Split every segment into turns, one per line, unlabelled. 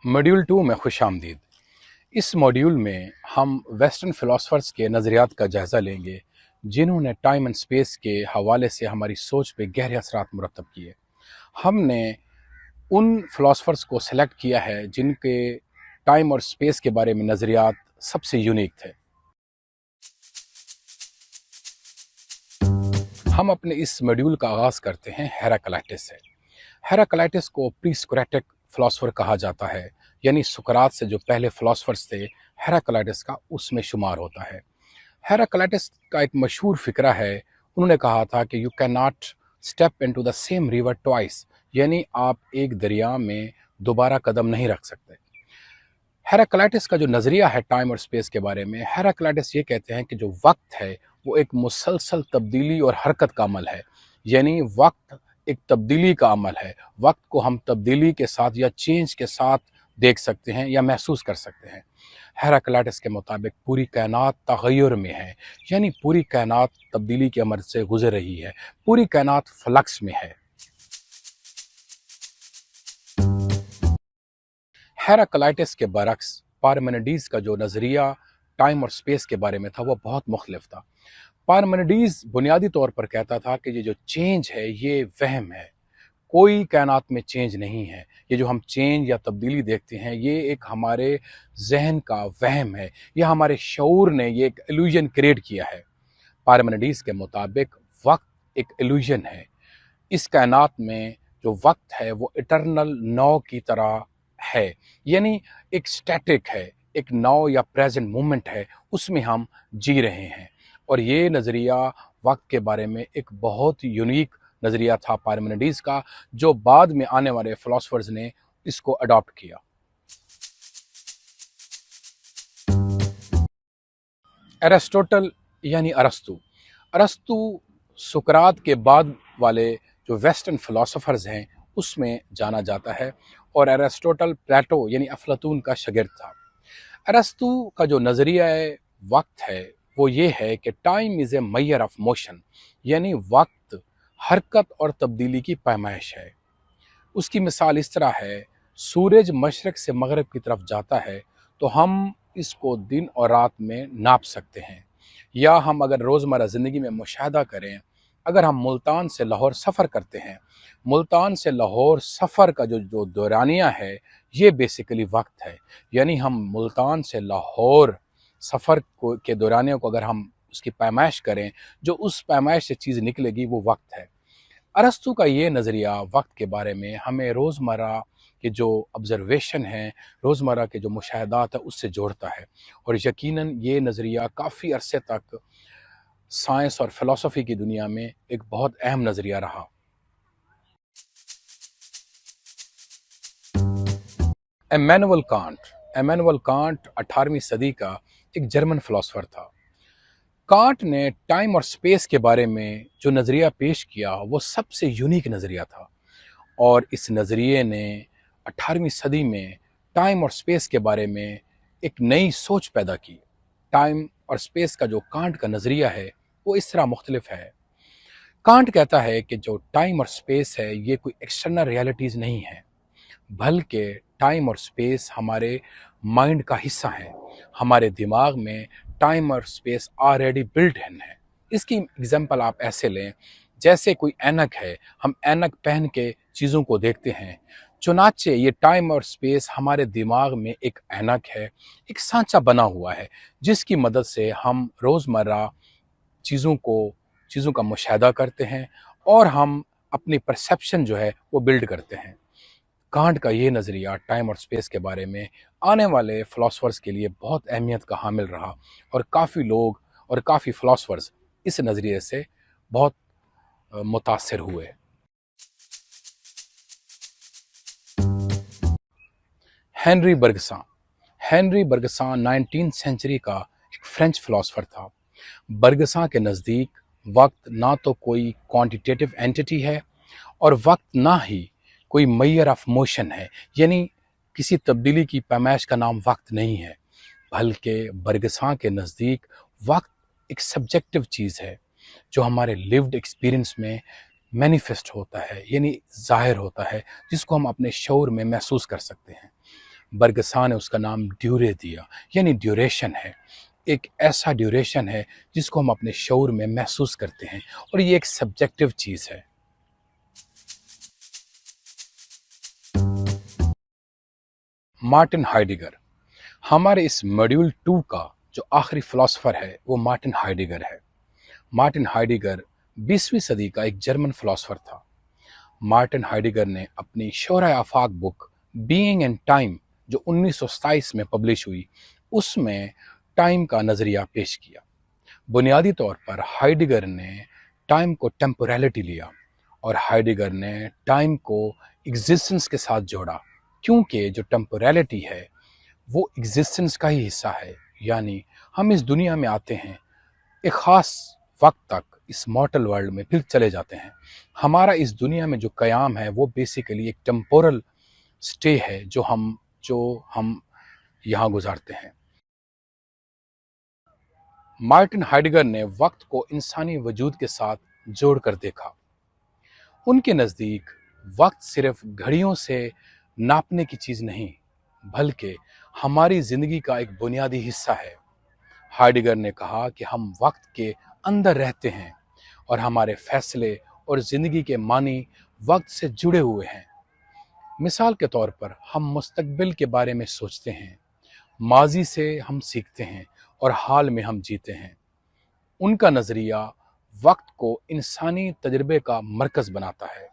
Module 2 में खुश आमदीद। इस मॉड्यूल में हम वेस्टर्न फ़िलासफ़र्स के नज़रियात का जायज़ा लेंगे जिन्होंने टाइम एंड स्पेस के हवाले से हमारी सोच पे गहरे असरात मुरतब किए। हमने उन फ़िलासफ़र्स को सेलेक्ट किया है जिनके टाइम और स्पेस के बारे में नज़रियात सबसे यूनिक थे। हम अपने इस मॉड्यूल का आगाज़ करते हैं हेराक्लाइटस से। हेराक्लाइटस को प्री सोक्रेटिक फ़िलासफ़र कहा जाता है, यानी सुकरात से जो पहले फ़िलासफ़र्स थे, हेराक्लाइटस का उसमें शुमार होता है। हेराक्लाइटस का एक मशहूर फ़िक्रा है, उन्होंने कहा था कि you can not step into the same river twice, यानी आप एक दरिया में दोबारा कदम नहीं रख सकते। हेराक्लाइटस का जो नज़रिया है टाइम और स्पेस के बारे में, हेराक्लाइटस ये कहते हैं कि जो वक्त है वो एक मुसलसल तब्दीली और हरकत का अमल है, यानी वक्त एक तब्दीली का अमल है। वक्त को हम तब्दीली के साथ या चेंज के साथ देख सकते हैं या महसूस कर सकते हैं। हेराक्लाइटस के मुताबिक पूरी कायनात तग़य्युर में है, यानी पूरी कायनात तब्दीली के अमल से गुजर रही है, पूरी कायनात फ्लक्स में है। हेराक्लाइटस के बरक्स पारमेनिडीज़ का जो नज़रिया टाइम और स्पेस के बारे में था वो बहुत मुख्तलिफ था। पारमेनिडीज़ बुनियादी तौर पर कहता था कि ये जो चेंज है ये वहम है, कोई कायनात में चेंज नहीं है। ये जो हम चेंज या तब्दीली देखते हैं ये एक हमारे जहन का वहम है, या हमारे शऊर ने ये एक इल्यूजन क्रिएट किया है। पारमेनिडीज़ के मुताबिक वक्त एक इल्यूजन है। इस कायनात में जो वक्त है वो इटर्नल नाउ की तरह है, यानी एक स्टैटिक है, एक नाउ या प्रेजेंट मोमेंट है, उसमें हम जी रहे हैं। और ये नज़रिया वक्त के बारे में एक बहुत यूनिक नज़रिया था पारमेनिडीज़ का, जो बाद में आने वाले फ़िलासफ़र्स ने इसको अडॉप्ट किया। एरिस्टोटल यानी अरस्तू। अरस्तू सुकरात के बाद वाले जो वेस्टर्न फ़िलासफ़र्स हैं उसमें जाना जाता है, और एरिस्टोटल प्लेटो यानी अफलातून का शागिर्द था। अरस्तू का जो नज़रिया वक्त है वो ये है कि time is a measure of motion, यानी वक्त हरकत और तब्दीली की पैमाइश है। उसकी मिसाल इस तरह है, सूरज मशरक़ से मगरब की तरफ जाता है तो हम इसको दिन और रात में नाप सकते हैं। या हम अगर रोज़मर्रा ज़िंदगी में मुशाहदा करें, अगर हम मुल्तान से लाहौर सफ़र करते हैं, मुल्तान से लाहौर सफ़र का जो जो दौरानिया है ये बेसिकली वक्त है। यानी हम मुल्तान से लाहौर सफ़र को के दौरानिया को अगर हम उसकी पैमाइश करें, जो उस पैमाइश से चीज़ निकलेगी वो वक्त है। अरस्तू का ये नज़रिया वक्त के बारे में हमें रोज़मर्रा के जो ऑब्ज़र्वेशन हैं, रोज़मर्रा के जो मुशाहदात हैं उससे जोड़ता है, और यकीनन ये नज़रिया काफ़ी अरसे तक साइंस और फ़िलासफ़ी की दुनिया में एक बहुत अहम नज़रिया रहा। Immanuel Kant. इमैनुअल कांट 18वीं सदी का एक जर्मन फ़िलासफ़र था। कांट ने टाइम और स्पेस के बारे में जो नज़रिया पेश किया वो सबसे यूनिक नज़रिया था, और इस नज़रिए ने 18वीं सदी में टाइम और स्पेस के बारे में एक नई सोच पैदा की। टाइम और स्पेस का जो कांट का नज़रिया है वो इस तरह मुख्तलिफ है। कांट कहता है कि जो टाइम और स्पेस है ये कोई एक्सटर्नल रियलिटीज़ नहीं है, बल्कि टाइम और स्पेस हमारे माइंड का हिस्सा है। हमारे दिमाग में टाइम और स्पेस ऑलरेडी बिल्ट इन है। इसकी एग्जांपल आप ऐसे लें, जैसे कोई ऐनक है, हम ऐनक पहन के चीज़ों को देखते हैं। चुनाचे ये टाइम और स्पेस हमारे दिमाग में एक ऐनक है, एक सांचा बना हुआ है जिसकी मदद से हम रोज़मर्रा चीज़ों का मुशाहदा करते हैं, और हम अपनी परसेप्शन जो है वो बिल्ड करते हैं। कांट का ये नज़रिया टाइम और स्पेस के बारे में आने वाले फ़िलासफ़र्स के लिए बहुत अहमियत का हामिल रहा, और काफ़ी लोग और काफ़ी फ़िलासफ़र्स इस नज़रिए से बहुत मुतासिर हुए। Henri Bergson. Henri Bergson 19th century का एक फ्रेंच फ़िलासफ़र था। बर्गसन के नज़दीक वक्त ना तो कोई क्वांटिटेटिव एंटिटी है, और वक्त ना ही कोई मेजर ऑफ मोशन है, यानी किसी तब्दीली की पैमाइश का नाम वक्त नहीं है, बल्कि बर्गसन के नज़दीक वक्त एक सब्जेक्टिव चीज़ है जो हमारे लिव्ड एक्सपीरियंस में मैनिफेस्ट होता है, यानी ज़ाहिर होता है, जिसको हम अपने शऊर में महसूस कर सकते हैं। برگسا نے اس کا نام ڈیورے دیا، یعنی ڈیوریشن ہے، ایک ایسا ڈیوریشن ہے جس کو ہم اپنے شعور میں محسوس کرتے ہیں، اور یہ ایک سبجیکٹیو چیز ہے۔ مارٹن ہائیڈگر، ہمارے اس ماڈیول 2 کا جو آخری فلاسفر ہے وہ مارٹن ہائیڈگر ہے۔ مارٹن ہائیڈگر 20ویں صدی کا ایک جرمن فلاسفر تھا۔ مارٹن ہائیڈگر نے اپنی شورۂ آفاق بک بینگ اینڈ ٹائم جو 1927 میں پبلش ہوئی، اس میں ٹائم کا نظریہ پیش کیا۔ بنیادی طور پر ہائیڈگر نے ٹائم کو ٹیمپوریلٹی لیا، اور ہائیڈگر نے ٹائم کو ایگزسٹنس کے ساتھ جوڑا، کیونکہ جو ٹیمپوریلٹی ہے وہ ایگزسٹنس کا ہی حصہ ہے، یعنی ہم اس دنیا میں آتے ہیں، ایک خاص وقت تک اس مارٹل ورلڈ میں پھر چلے جاتے ہیں۔ ہمارا اس دنیا میں جو قیام ہے وہ بیسیکلی ایک ٹیمپورل سٹے ہے جو ہم یہاں گزارتے ہیں۔ مارٹن ہائیڈگر نے وقت کو انسانی وجود کے ساتھ جوڑ کر دیکھا۔ ان کے نزدیک وقت صرف گھڑیوں سے ناپنے کی چیز نہیں، بلکہ ہماری زندگی کا ایک بنیادی حصہ ہے۔ ہائیڈگر نے کہا کہ ہم وقت کے اندر رہتے ہیں، اور ہمارے فیصلے اور زندگی کے معنی وقت سے جڑے ہوئے ہیں۔ مثال کے طور پر ہم مستقبل کے بارے میں سوچتے ہیں، ماضی سے ہم سیکھتے ہیں، اور حال میں ہم جیتے ہیں۔ ان کا نظریہ وقت کو انسانی تجربے کا مرکز بناتا ہے۔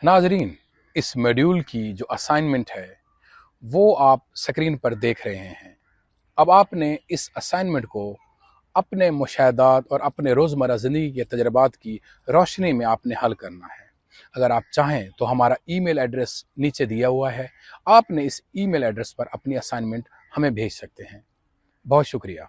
ناظرین، اس موڈیول کی جو اسائنمنٹ ہے وہ آپ سکرین پر دیکھ رہے ہیں۔ اب آپ نے اس اسائنمنٹ کو اپنے مشاہدات اور اپنے روزمرہ زندگی کے تجربات کی روشنی میں آپ نے حل کرنا ہے۔ اگر آپ چاہیں تو ہمارا ای میل ایڈریس نیچے دیا ہوا ہے، آپ نے اس ای میل ایڈریس پر اپنی اسائنمنٹ ہمیں بھیج سکتے ہیں۔ بہت شکریہ۔